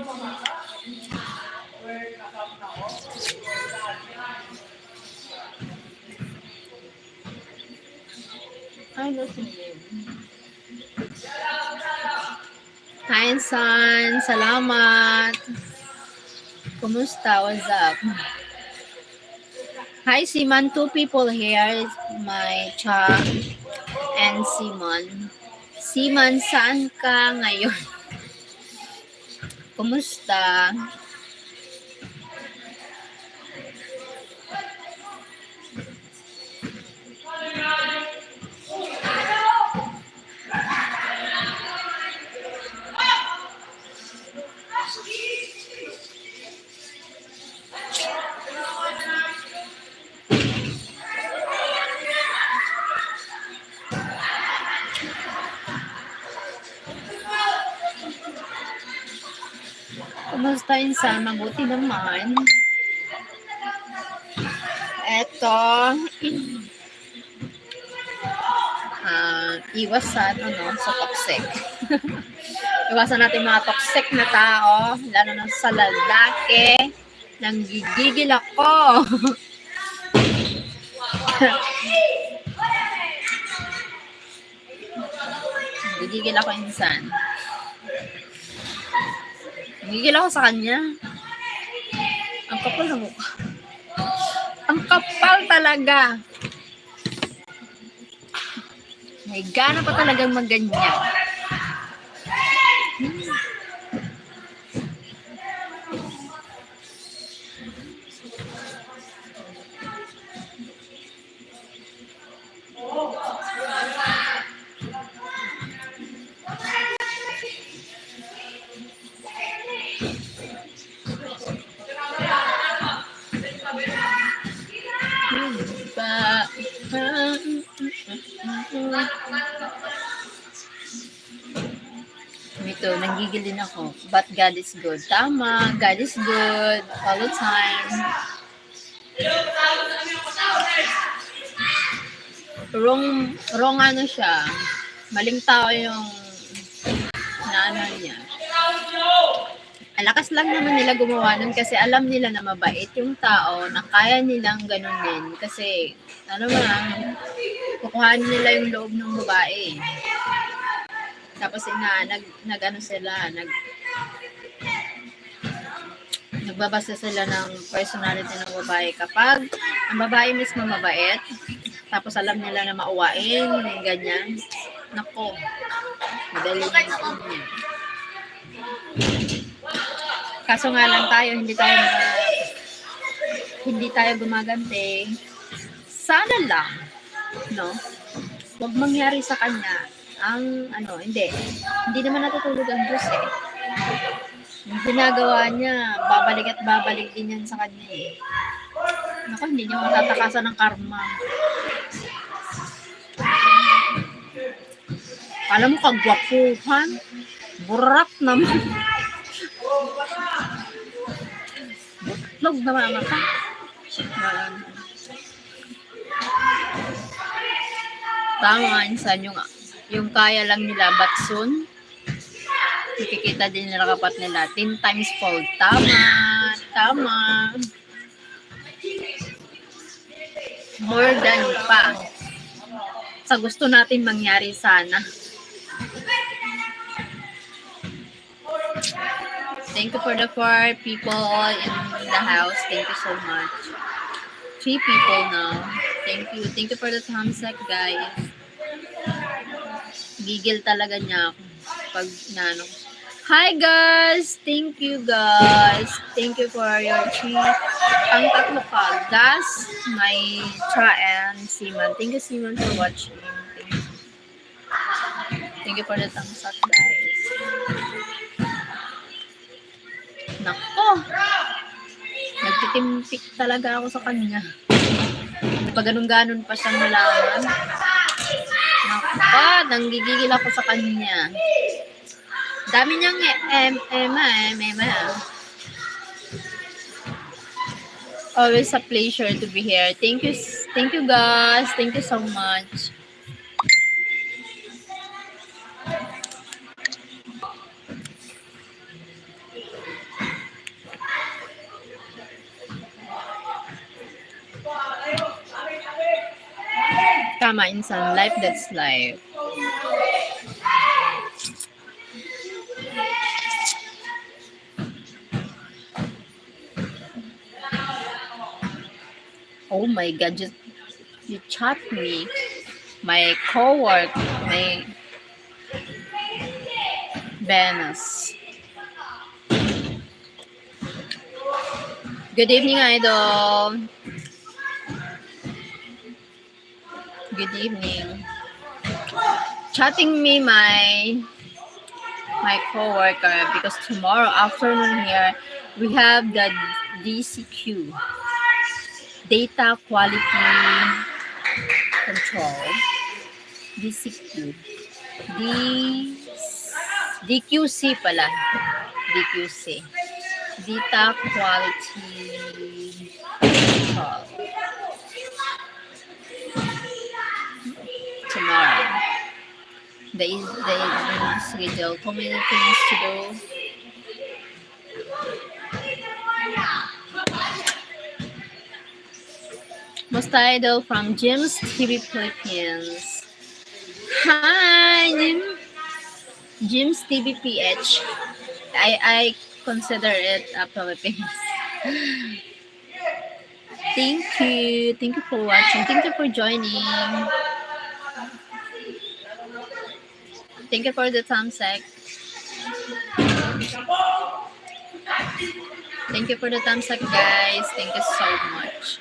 Ay, sige. Hi, San. Salamat. Kumusta? What's up? Hi, Simon. 2 people here. My Cha and Simon. Simon, saan ka ngayon? Kumusta? Kumusta, Insan? Mabuti naman. Eto, iwas sa toxic. Iwasan natin mga toxic na tao, lalo na sa lalaki. Nanggigigil ako. Nanggigigil ako, Insan. Nanggigil ako sa kanya. Ang kapal na mukha. Ang kapal talaga. May gana pa talagang magganyan. Ito, nanggigil din ako. But God is good. Tama, God is good all the time. Wrong ano siya. Maling tao yung naano niya. Alakas lang naman nila gumawa nun kasi alam nila na mabait yung tao na kaya nilang ganunin kasi ano ba, kukuhanin nila yung loob ng babae. Tapos nagbabasa sila ng personality ng babae kapag ang babae mismo mabait, tapos alam nila na mauwain, ganyan. Nako, madali na yun. Kaso nga lang tayo, hindi tayo gumaganti. Sana lang, no? Huwag mangyari sa kanya ang hindi naman natutulog ang Diyos eh. Yung ginagawa niya, babalik at babalik din yan sa kanya eh. Naku, hindi niya matatakasan ng karma. Alam mo, kagwapuhan, burak naman. Butlog naman ang mata. Tama, insan yung kaya lang nila, but soon, makikita din nila kapat nila. 10 times fold. Tama. More than pa. Sa gusto natin mangyari sana. Thank you for the 4 people in the house. Thank you so much. 3 people now. Thank you. Thank you for the thumbs up, guys. Gigil talaga niya ako pag Hi guys! Thank you guys. Thank you for your 3. Ang tatlo ka. Gas, my Cha and Simon. Thank you, Simon, for watching. Thank you for the thumbs up, guys. Nako! Nagtitimpik talaga ako sa kanya. Pag ganun-ganon pa siyang malaman. Nako! Nanggigigil ako sa kanya. Dami niyang ema. Always a pleasure to be here. Thank you guys. Thank you so much. drama, insan. Life that's life. Oh my God, you chat me. My coworker, my Venus. Good evening, idol. Good evening. Chatting me my coworker because tomorrow afternoon here we have the DCQ, Data Quality Control. DCQ. DQC pala. DQC. Data Quality Control. Tomorrow. The schedule. Too many things to do. Most idol from Jim's TV Philippines. Hi, Jim's TV PH. I consider it a Philippines. Thank you. Thank you for watching. Thank you for joining. Thank you for the thumbs up. Thank you for the thumbs up, guys. Thank you so much.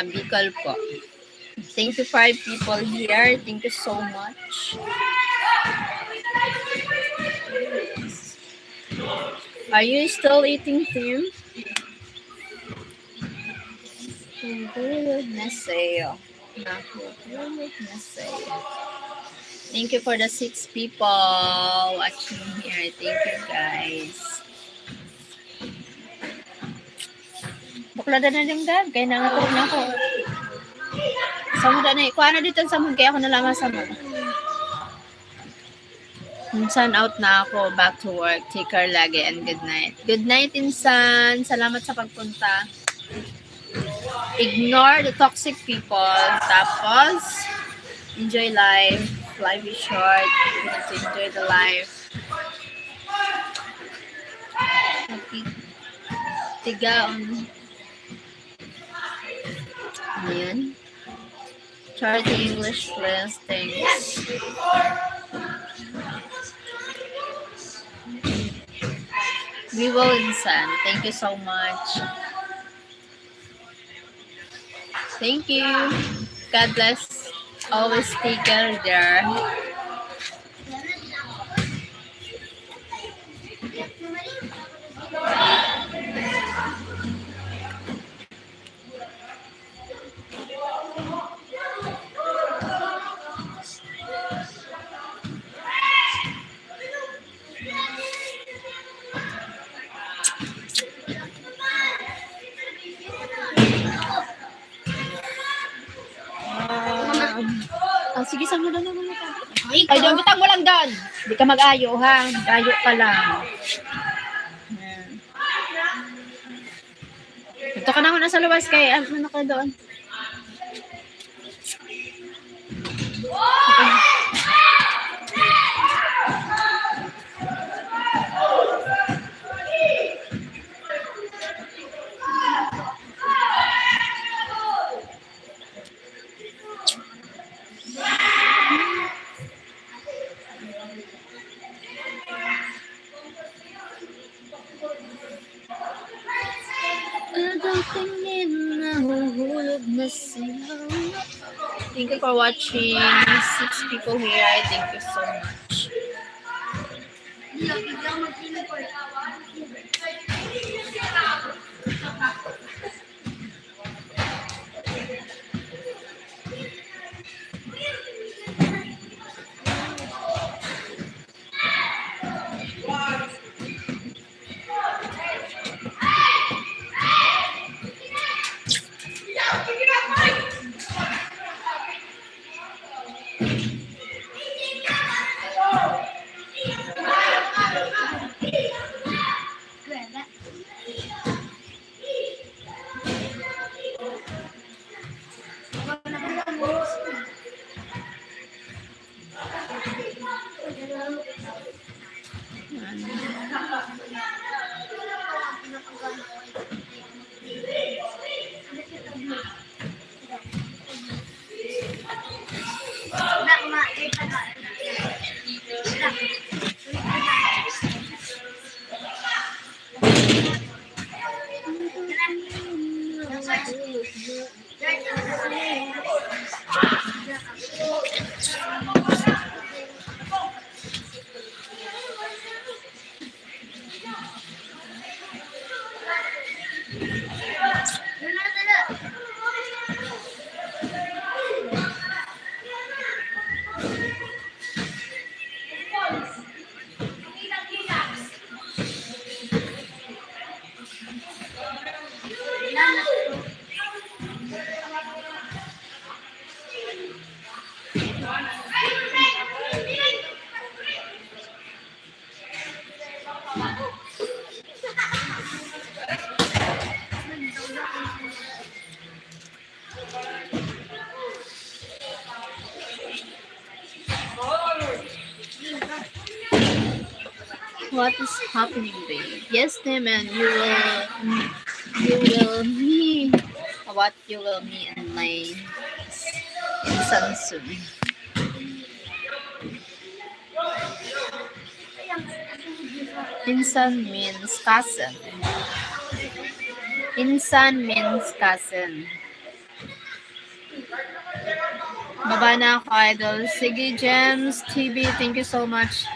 Bicol po. Thank you 5 people here. Thank you so much. Are you still eating Tim? Thank you for the 6 people watching here. Thank you, guys. Buklada na din, Gab. Kaya nangatulog na ako. Samud na eh. Kuha na dito sa samud. Kaya ako nalaman sa samud. Insan, out na ako. Back to work. Take care lagi and good night. Good night, Insan. Salamat sa pagpunta. Ignore the toxic people. Tapos, enjoy life. Life is short. You need to enjoy the life. Tigaon. Ayan. Try the English, please. Thanks. We will, Insan. Thank you so much. Thank you. God bless. Always take care there. Sige, saan mo na naman ito? Ay, doon, bitang mo lang doon. Hindi ka mag-ayo, ha? Mag-ayo ka lang. Ito ka na muna sa labas kay ano ka doon. Thank you for watching. 6 people here. Thank you so much. what is happening, babe? Yes, Tim, and you will me what you will me in my insan soon. Insan means cousin. Insan means cousin. Baba na ako, idol. Sige, Gems TV, thank you so much.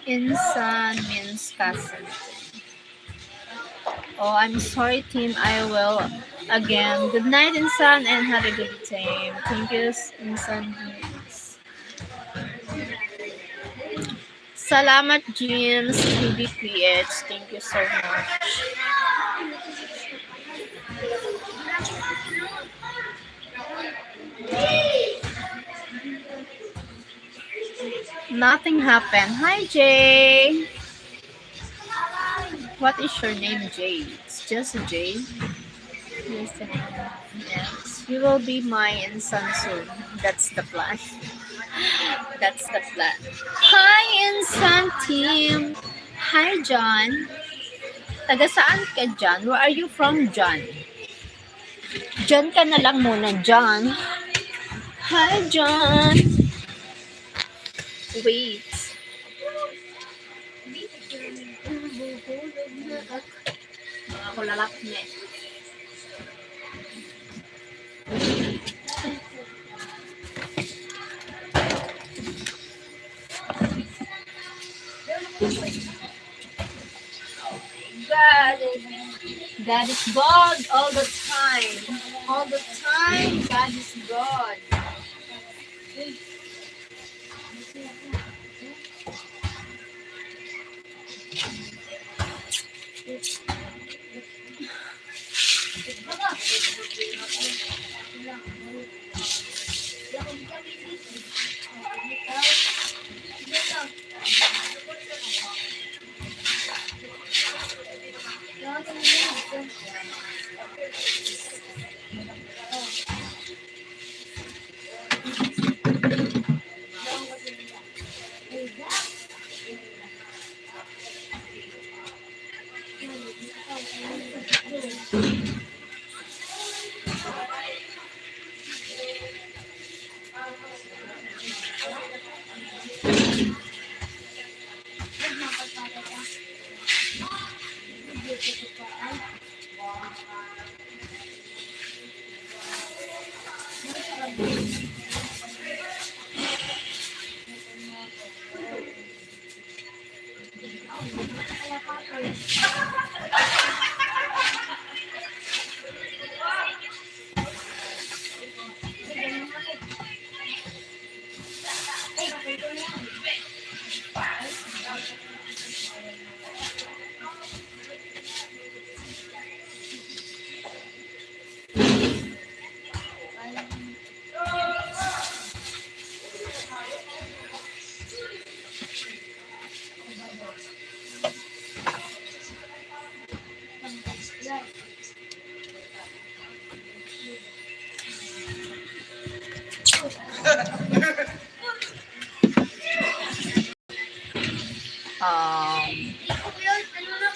Insan means cousin. Oh, I'm sorry, team. I will again. Good night, Insan, and have a good time. Thank you, Insan. Salamat, James TBPH. Thank you so much. Nothing happened. Hi, Jay. What is your name, Jay? It's just a Jay. Yes, you will be my insan soon. That's the plan. That's the plan. Hi, insan team. Hi, John. Taga saan ka, John? Where are you from, John? John ka na lang muna, John. Hi, John. Wait. Ako lalap niya. God is God all the time. All the time, God is God.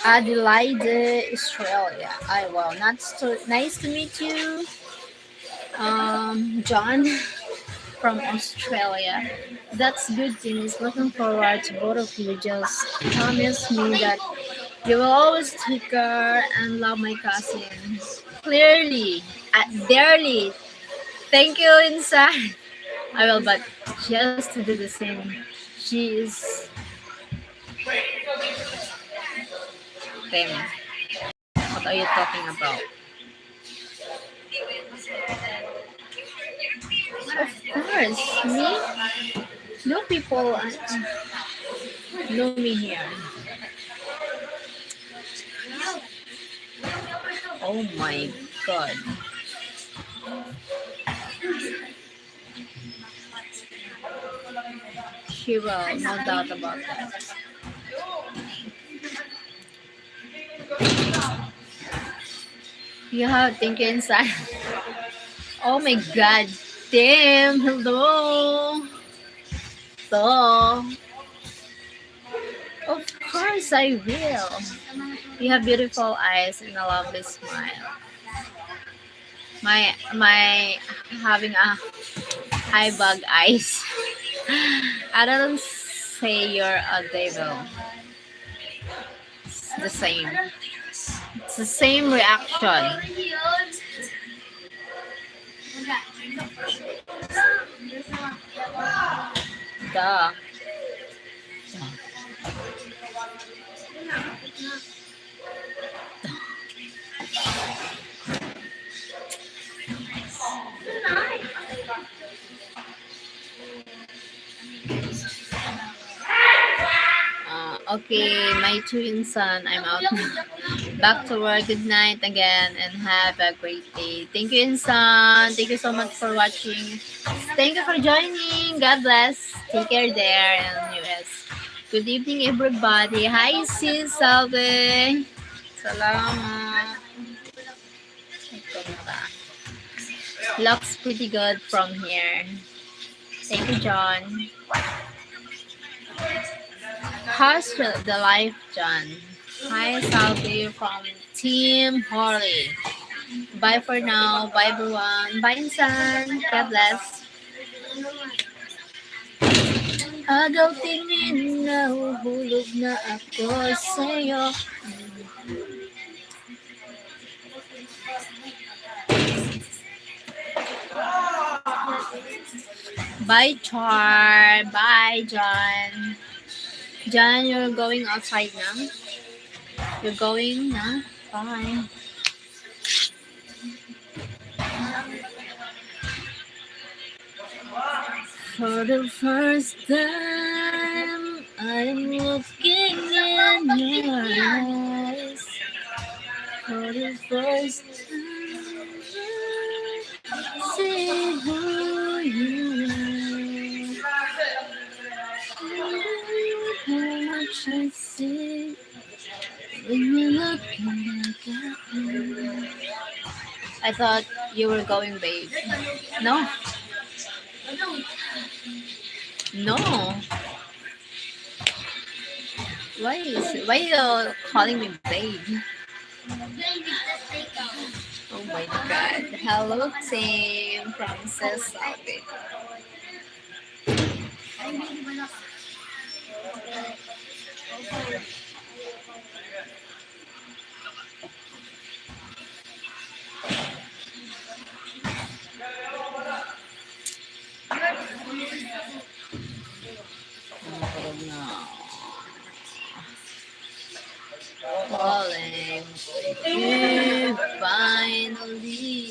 Adelaide, Australia. Well, nice to meet you, John from Australia. That's good things. Looking forward to both of you. Just promise me that you will always take care and love my cousin. Clearly, dearly. Thank you, inside. I will, but just to do the same. She is. Them. What are you talking about? Of course, me? No people know me here. Oh my god. She will, no doubt about that. Yeah, thank you, inside. Oh my god. Damn, hello. So, of course I will. You have beautiful eyes and a lovely smile. My having a high bug eyes. I don't say you're a devil. It's the same. It's the same reaction. Duh. Okay, my twin son, I'm out now. Back to work. Good night again and have a great day. Thank you, Insan. Thank you so much for watching. Thank you for joining. God bless. Take care there in US. Good evening, everybody. Hi, sis Salve. Salamat. Looks pretty good from here. Thank you, John. How's the life, John? Hi, Salvi from Team Harley. Bye for now. Bye, everyone. Bye, Insan. God bless. Agaw tingin na huhulog na ako sa'yo. Bye, Char. Bye, John. John, you're going outside now? You're going now? Bye. For the first time, I'm looking in your eyes. For the first time, I see who you are. How much I see when you're looking back at me. I thought you were going, babe. No. No. Why you calling me babe? Oh my god. Hello, team from Sasabi. Falling, you finally,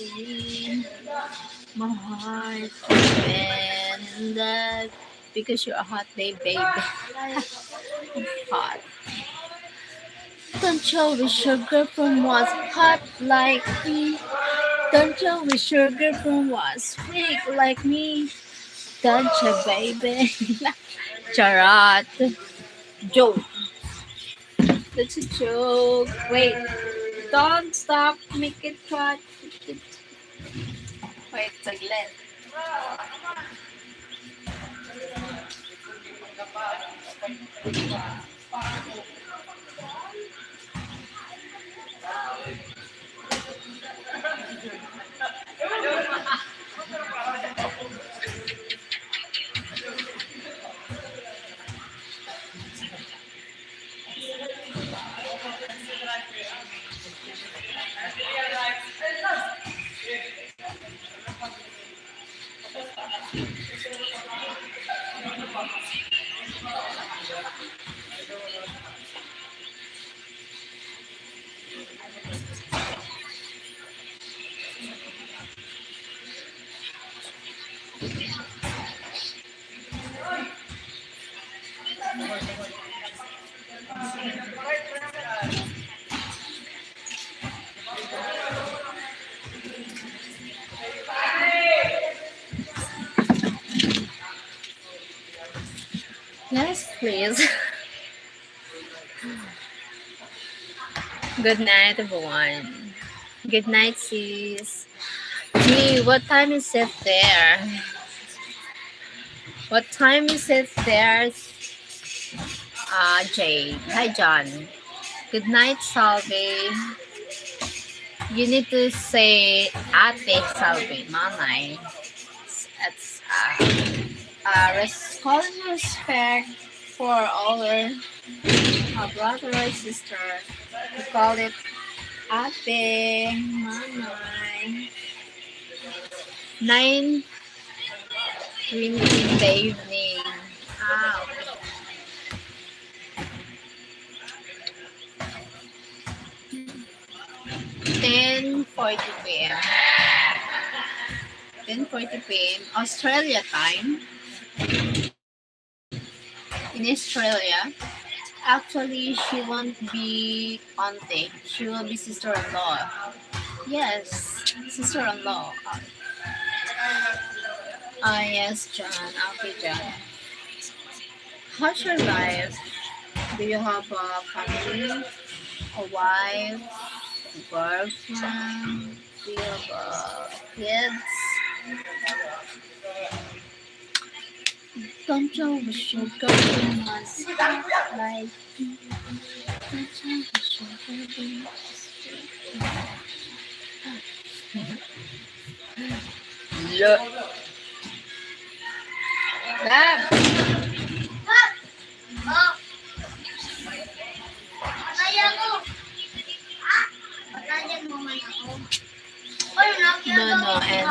my heart been in that because you're a hot baby. Hot. Don't you wish your girlfriend was hot like me? Don't you wish your girlfriend was sweet like me? Don't you, baby? Charot. Joke. That's a joke. Wait. Don't stop. Make it cut. Wait, saglit. Yes, please. Good night, everyone. Good night, sis. Gee, what time is it there? What time is it there? Jay. Hi, John. Good night, Salve. You need to say Ate Salve, Mamay. It's calling respect for all our brother or sister. We call it Ate, Mamay. 9:20 in the evening. Okay. 10:40 p.m. 10:40 p.m. Australia time. In Australia, actually, she won't be auntie. She will be sister-in-law. Yes, sister-in-law. Yes, John. Okay, John. How's your life? Do you have a family, a wife, a girlfriend? Do you have kids? Don't you wish your girlfriend was like? Don't you wish your girlfriend was? Look. Bab. No, and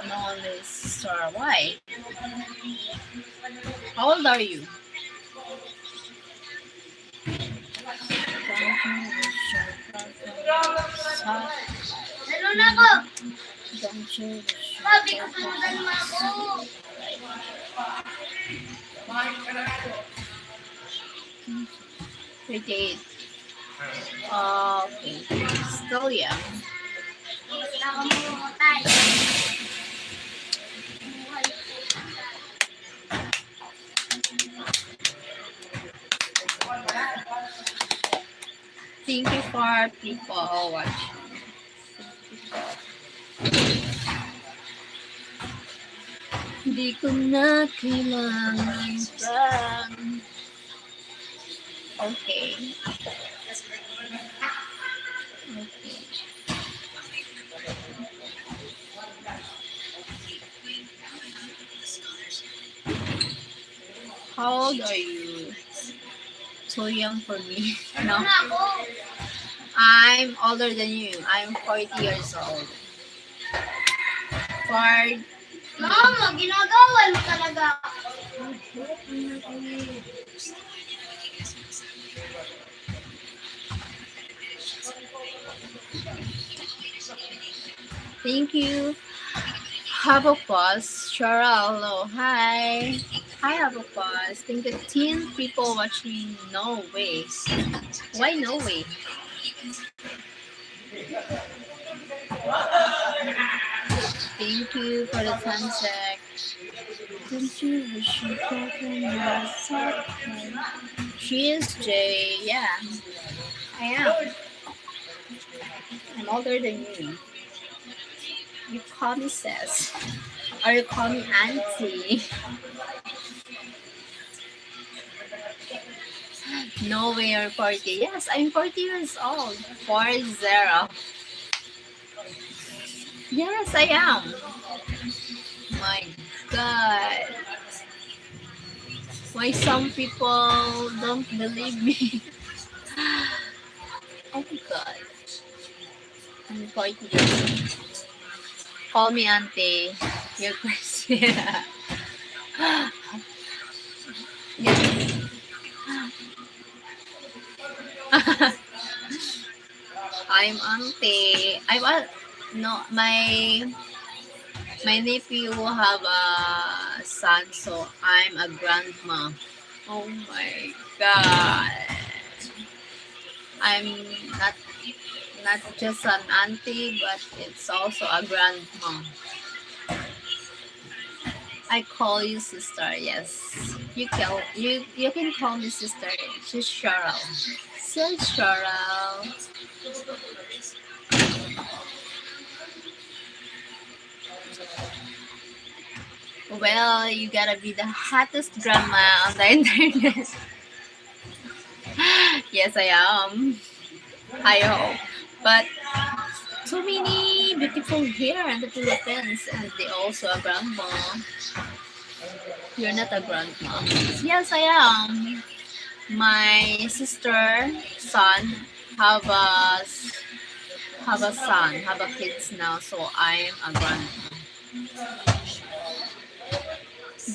no, Miss why? How old are you? Don't you? Sabi ko, sundan mo ako. 38. Okay. Still young. Thank you for people watching. Di ko na kailangan pa. Okay. Okay. How old are you? Too young for me. No. I'm older than you. I'm 40 years old. Mama, ginagawa mo talaga. Thank you. Have a pause. Cheryl, hello. Hi. Hi, have a pause. Think the 10 people watching. No way. Why no way? Thank you for the 10 sec. Don't you wish you girlfriend was okay? She is Jay. Yeah, I am. I'm older than you. You call me sis. Or you call me auntie. No way you're 40. Yes, I'm 40 years old. 40. Yes, I am. My God. Why some people don't believe me? Oh my God. I'm 40 years old. Call me auntie. You're crazy. Yes. I'm auntie. No, my nephew will have a son, so I'm a grandma. Oh my God. I'm not just an auntie, but it's also a grandma. I call you sister, yes. You can call me sister. She's Cheryl. So Cheryl. Well, you gotta be the hottest grandma on the internet. Yes, I am. I hope. But so many beautiful here in the Philippines, and they also a grandma. You're not a grandma. Yes, I am. My sister, son, have a have a kids now, so I'm a grandma.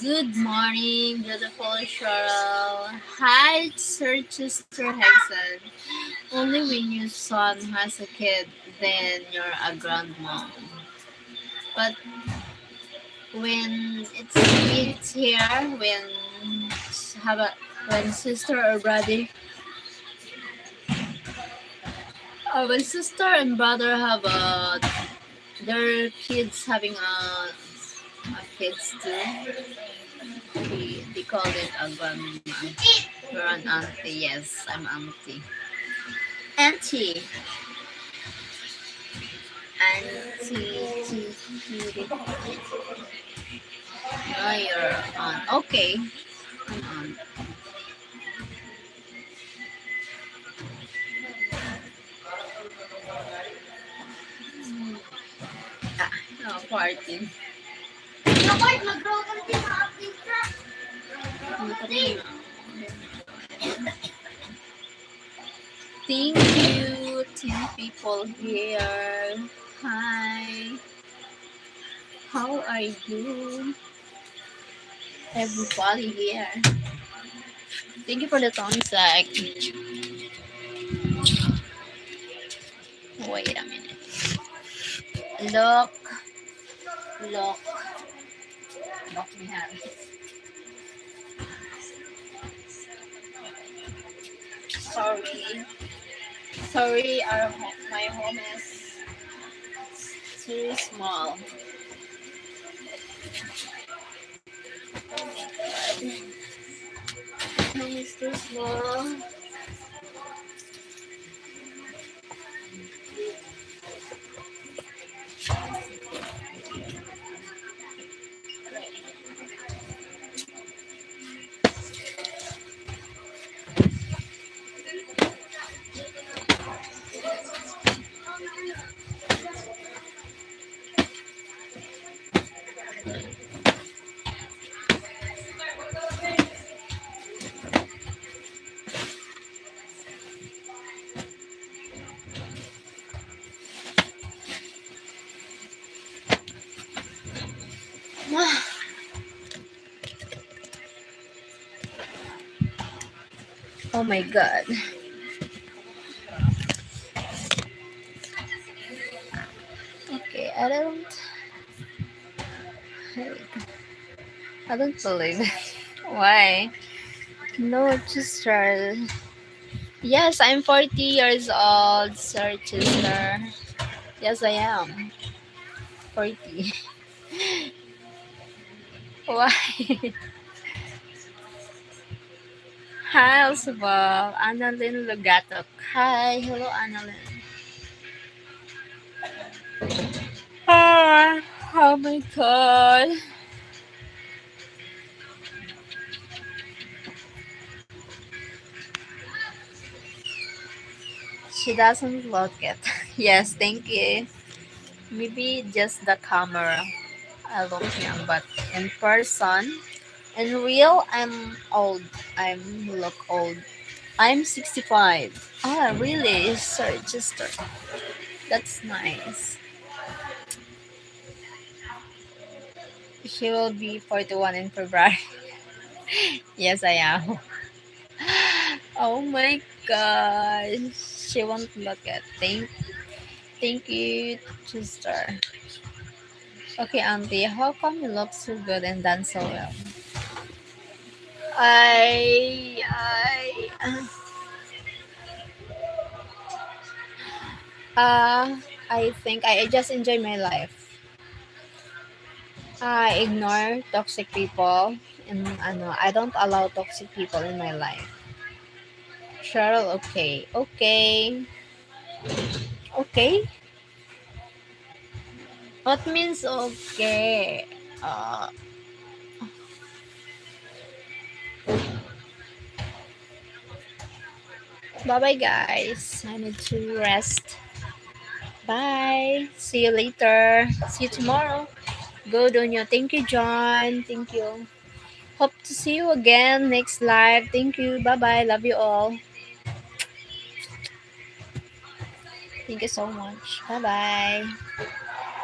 Good morning, beautiful Cheryl. Hi, Sir Chester Hexen. Only when your son has a kid, then you're a grandma. But when it's here, have a when sister or brother, when sister and brother have their kids having a kids too. They call it a grandma. You're an auntie. Yes, I'm auntie. Auntie. Auntie. Oh, you're aunt. Okay. I'm aunt. Ah, no, party. Dapat mag-rogan din sa update ka. Thank you, 10 people here. Hi. How are you? Everybody here. Thank you for the thumbs up. Wait a minute. Look. Look. Look me Harry. Sorry. Sorry, my home is too small. Home is too small. Oh my god. Okay, I don't believe it. Why? No, Chester. Yes, I'm 40 years old, Sir Chester. Yes, I am. 40. Why? Hi, Oswald. Annalyn Lugatok. Hi, hello, Annalyn. Ah, oh my god. She doesn't look it. Yes, thank you. Maybe just the camera. I look young, but in person, in real, I'm old. I'm look old. I'm 65. Ah, really? Sorry, Chester. That's nice. She will be 41 in February. Yes, I am. Oh my gosh. She won't look at. Thank you, Chester. Okay, Auntie, how come you look so good and dance so well? I uh I think I just enjoy my life. I ignore toxic people and I don't allow toxic people in my life. Cheryl, okay. Okay. Okay? What means okay? Uh, Bye-bye, guys. I need to rest. Bye. See you later. See you tomorrow. Go, Donyo. Thank you, John. Thank you. Hope to see you again next live. Thank you. Bye-bye. Love you all. Thank you so much. Bye-bye.